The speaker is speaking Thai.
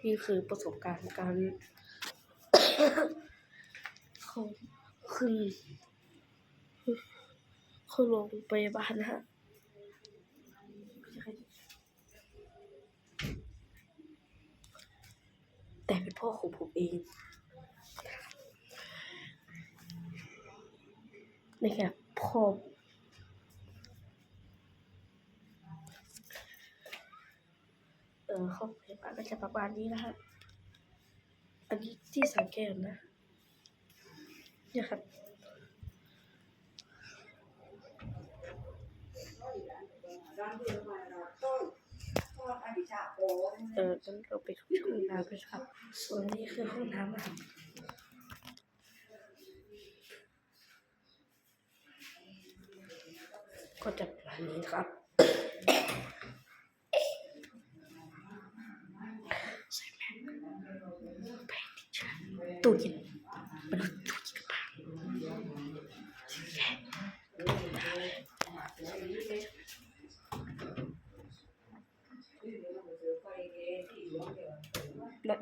นี่คือประสบการณ์การเข้าขึ้นโรงพยาบาลนะฮะแต่เป็นพ่อของผมเองนี่แค่พ่อเข้าพยาบาลก็จะประมาณนี้นะฮะอันนี้ที่สังเกตนะเนี่ยครับงั้นเราไปทุกห้องน้ำเลยครับส่วนนี้คือห้องน้ำนะครับก็จะประมาณนี้ครับใส่แมสแพงที่สุดตู้เย็นมันตู้เย็นบ้างและ